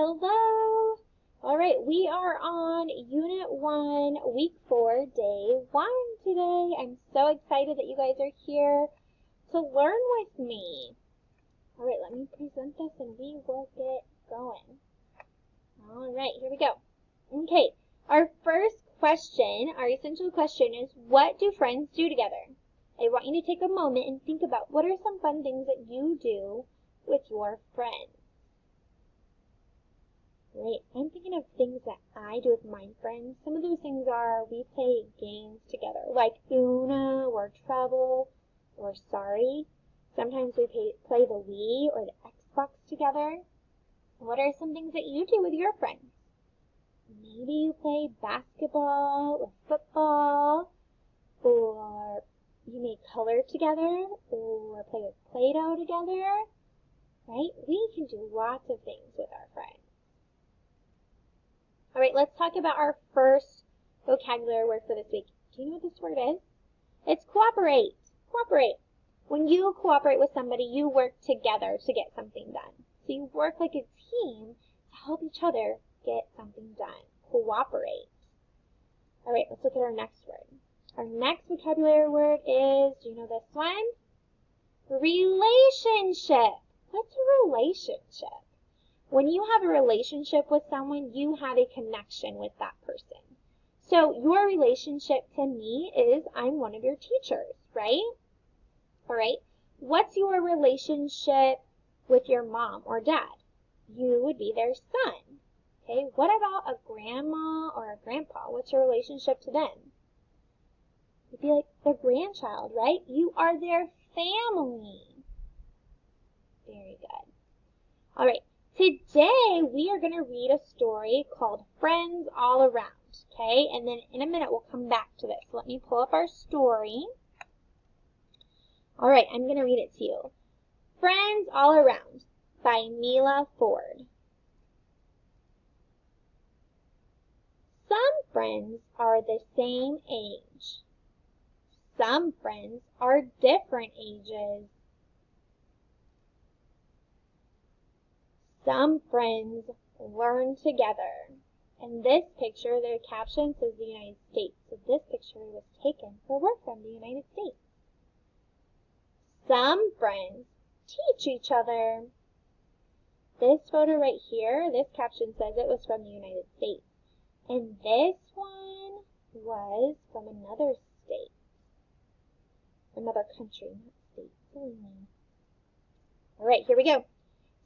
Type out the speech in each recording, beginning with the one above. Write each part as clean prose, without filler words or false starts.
Hello! Alright, we are on Unit 1, Week 4, Day 1 today. I'm so excited that you guys are here to learn with me. Alright, let me present this and we will get going. Alright, here we go. Okay, our first question, our essential question is, what do friends do together? I want you to take a moment and think about what are some fun things that you do with your friends. Right, I'm thinking of things that I do with my friends. Some of those things are we play games together, like Uno or Trouble or Sorry. Sometimes we play the Wii or the Xbox together. What are some things that you do with your friends? Maybe you play basketball or football, or you make color together, or play with Play-Doh together, right? We can do lots of things with our friends. All right, let's talk about our first vocabulary word for this week. Do you know what this word is? It's cooperate. Cooperate. When you cooperate with somebody, you work together to get something done. So you work like a team to help each other get something done. Cooperate. All right, let's look at our next word. Our next vocabulary word is, do you know this one? Relationship. What's a relationship? When you have a relationship with someone, you have a connection with that person. So your relationship to me is I'm one of your teachers, right? All right. What's your relationship with your mom or dad? You would be their son. Okay. What about a grandma or a grandpa? What's your relationship to them? You'd be like their grandchild, right? You are their family. Very good. All right. Today, we are going to read a story called Friends All Around, okay? And then in a minute, we'll come back to this. Let me pull up our story. All right, I'm going to read it to you. Friends All Around by Mila Ford. Some friends are the same age. Some friends are different ages. Some friends learn together. In this picture, the caption says the United States. So this picture was taken for work from the United States. Some friends teach each other. This photo right here, this caption says it was from the United States. And this one was from another state. Another country, not state. Silly me. All right, here we go.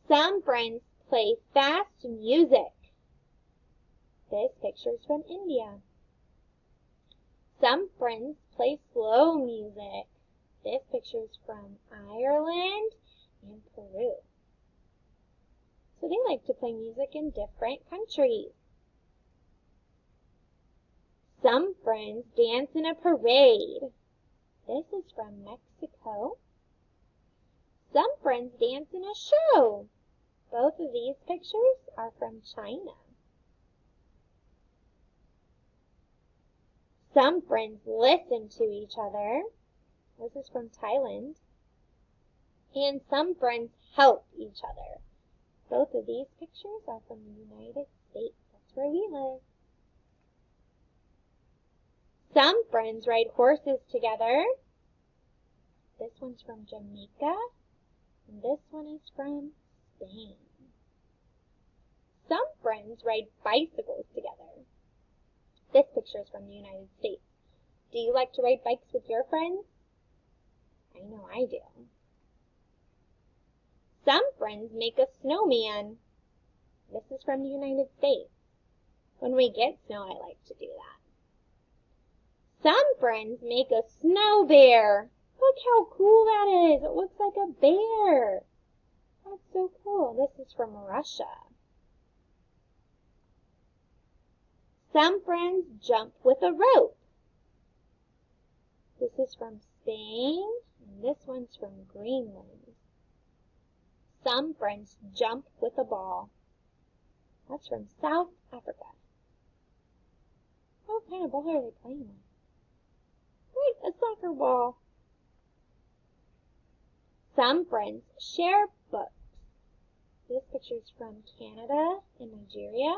Some friends play fast music. This picture is from India. Some friends play slow music. This picture is from Ireland and Peru. So they like to play music in different countries. Some friends dance in a parade. This is from Mexico. Some friends dance in a show. Both of these pictures are from China. Some friends listen to each other. This is from Thailand. And some friends help each other. Both of these pictures are from the United States. That's where we live. Some friends ride horses together. This one's from Jamaica. And this one is from Spain. Some friends ride bicycles together. This picture is from the United States. Do you like to ride bikes with your friends? I know I do. Some friends make a snowman. This is from the United States. When we get snow, I like to do that. Some friends make a snow bear. Look how cool that is. It looks like a bear. That's so cool. This is from Russia. Some friends jump with a rope. This is from Spain, and this one's from Greenland. Some friends jump with a ball. That's from South Africa. What kind of ball are they playing with? Wait, a soccer ball. Some friends share books. This picture is from Canada and Nigeria.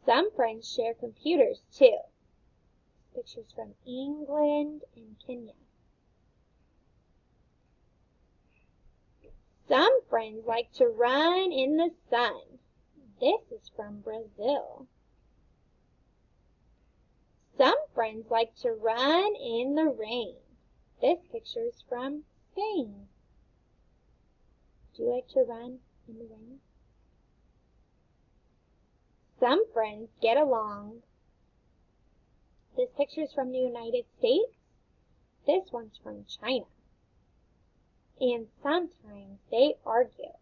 Some friends share computers too. Pictures from England and Kenya. Some friends like to run in the sun. This is from Brazil. Some friends like to run in the rain. This picture is from Spain. Do you like to run in the rain? Some friends get along. This picture is from the United States. This one's from China. And sometimes they argue.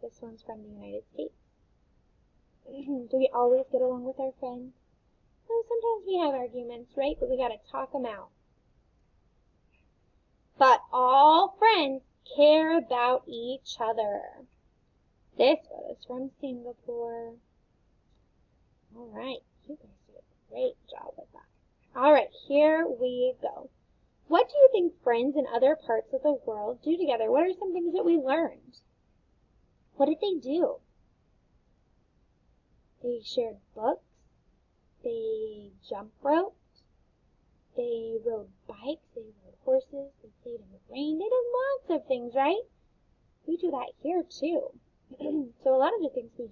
This one's from the United States. Do we always get along with our friends? Well, sometimes we have arguments, right? But we gotta talk them out. But all friends care about each other. This photo is from Singapore. All right, you guys did a great job with that. All right, here we go. What do you think friends in other parts of the world do together? What are some things that we learned? What did they do? They shared books. They jump roped. They rode bikes. They rode horses. They played in the rain. They did lots of things, right? We do that here too. So a lot of the things we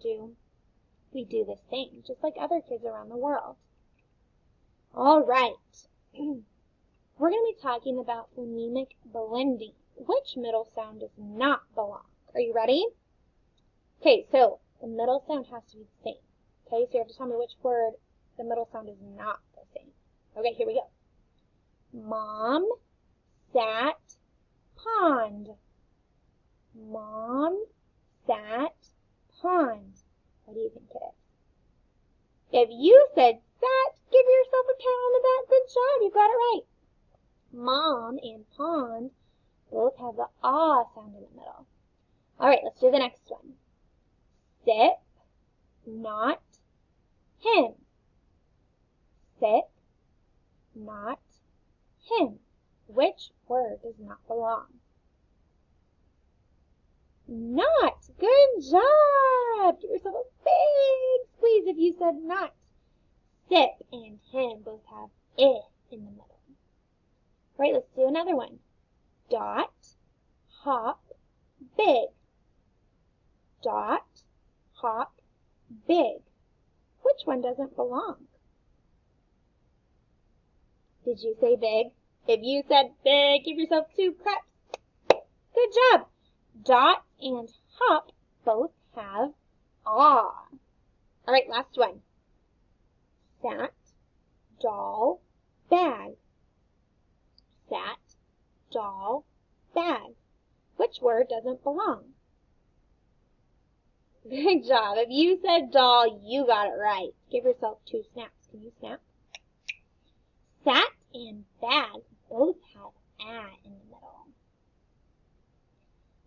do the same, just like other kids around the world. All right. We're going to be talking about phonemic blending. Which middle sound does not belong? Are you ready? Okay, so the middle sound has to be the same. Okay, so you have to tell me which word the middle sound is not the same. Okay, here we go. Mom sat pond. Mom sat pond. What do you think it is? If you said sat, give yourself a pat on the back. Good job, you got it right. Mom and pond both have the ah sound in the middle. All right, let's do the next one. Sip, not him. Sip, not him. Which word does not belong? Not. Good job. Give yourself a big squeeze if you said not. Sip and him both have I in the middle. All right, let's do another one. Dot, hop, big. Dot, hop, big. Which one doesn't belong? Did you say big? If you said big, give yourself 2 claps. Good job. Dot and hop both have ah. All right, last one. Sat, doll, bag. Sat, doll, bag. Which word doesn't belong? Good job. If you said doll, you got it right. Give yourself 2 snaps. Can you snap? Sat and bag both have ah in the middle.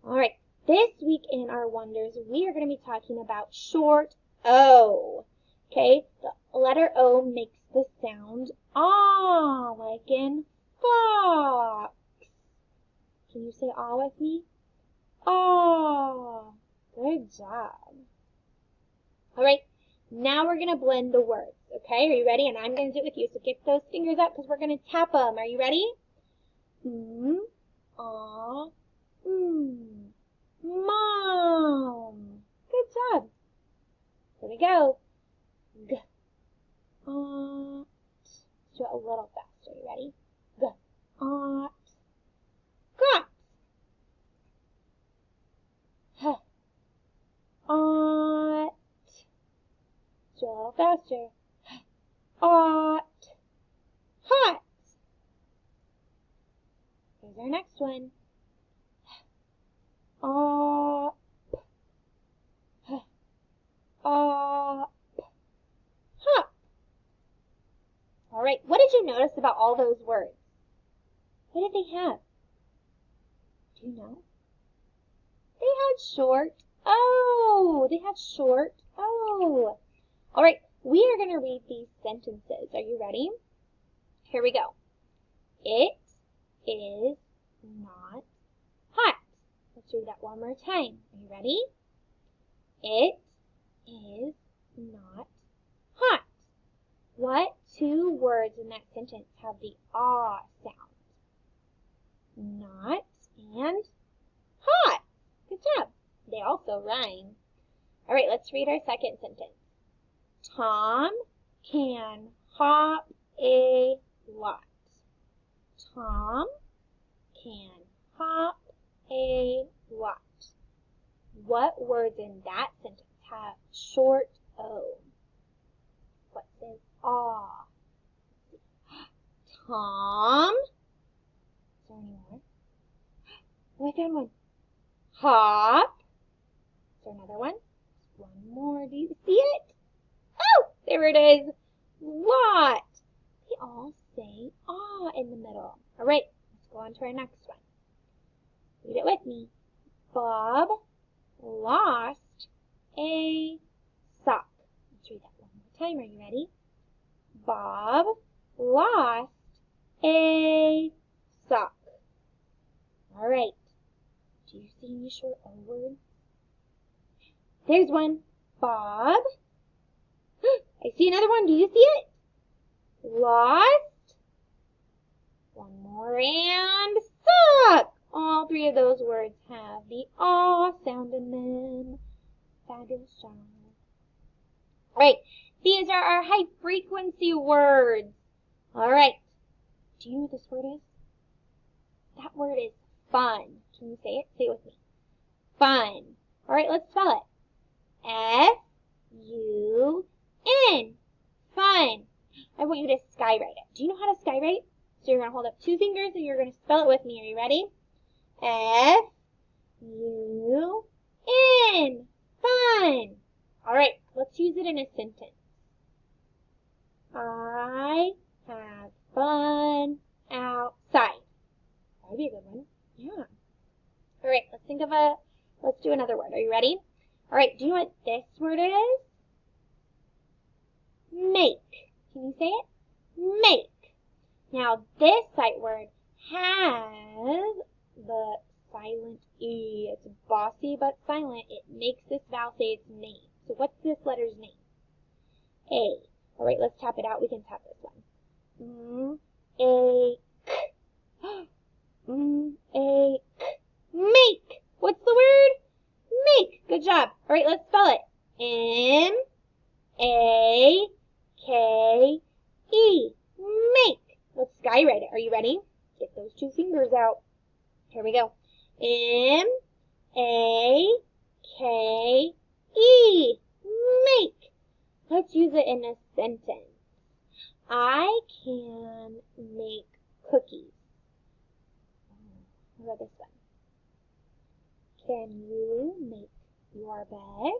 All right, this week in our wonders, we are going to be talking about short O. Okay, the letter O makes the sound ah, like in fox. Can you say ah with me? Ah. Good job. All right, now we're going to blend the words, okay? Are you ready? And I'm going to do it with you, so get those fingers up because we're going to tap them. Are you ready? Ah, mom. Good job. Here we go. G, let's do it a little faster. Are you ready? G, got. H, ought. Let's do it a little faster. Ought. Hot. Here's our next one. Up. Up. Hop. All right, what did you notice about all those words? What did they have? Do you know? They had short O. They had short O. All right, we are going to read these sentences. Are you ready? Here we go. It is not hot. Let's read that one more time. Are you ready? It is not hot. What two words in that sentence have the ah sound? Not and hot. Good job. They also rhyme. All right, let's read our second sentence. Tom can hop a lot. Tom can hop a lot. What words in that sentence have short O? What says ah? Tom. Is there any more? Oh, I found one. Hop. Is there another one? One more. Do you see it? Oh, there it is. Lot. They all say ah in the middle. All right, let's go on to our next one. Read it with me. Bob lost a sock. Let's read that one more time. Are you ready? Bob lost a sock. All right. Do you see any short O words? There's one. Bob. I see another one. Do you see it? Lost. One more and sock. All three of those words have the ah sound in them. Fabulous job. All right. These are our high frequency words. All right. Do you know what this word is? That word is fun. Can you say it? Say it with me. Fun. All right, let's spell it. F-U-N. Fun. I want you to skywrite it. Do you know how to skywrite? So you're going to hold up two fingers and you're going to spell it with me. Are you ready? F-U-N. Fun. All right, let's use it in a sentence. I have fun outside. That would be a good one. Yeah. All right, let's do another word. Are you ready? All right, do you know what this word is? Make. Can you say it? Make. Now, this sight word has the silent E. It's bossy but silent. It makes this vowel say its name. So what's this letter's name? A. All right, let's tap it out. We can tap this one. Make. What's the word? Make. Good job. All right, let's spell it. M-A-K-E. Make. Let's skywrite it. Are you ready? Get those two fingers out. Here we go. M-A-K-E. Make. Let's use it in a sentence. I can make cookies. What about this one? Can you make your bed?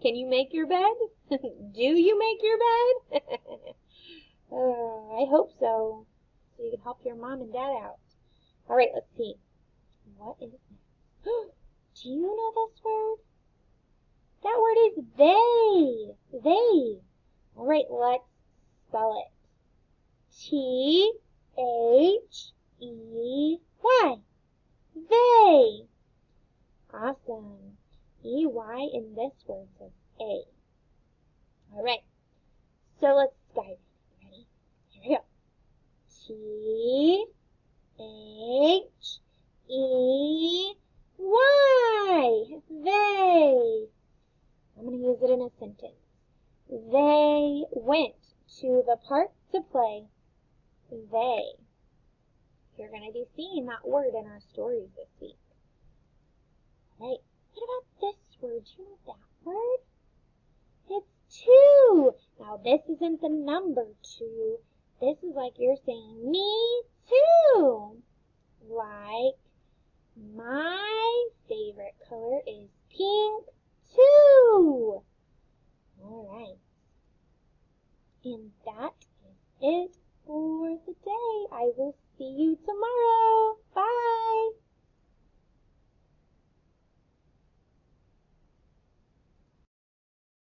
Can you make your bed? Do you make your bed? I hope so. So you can help your mom and dad out. All right, let's see. What is that? Do you know this word? That word is they. They. All right, let's spell it. T-H-E-Y. They. Awesome. E-Y in this word says A. All right. So let's skywrite. Ready? Here we go. T-H-E-Y. They. I'm going to use it in a sentence. They went to the park to play. They. You're going to be seeing that word in our stories this week. All right. What about this word? Do you know that word? It's two. Now, this isn't the number two. This is like you're saying, me too. Like, my favorite color is pink too. All right. And that is it for the day. I will see you tomorrow. Bye.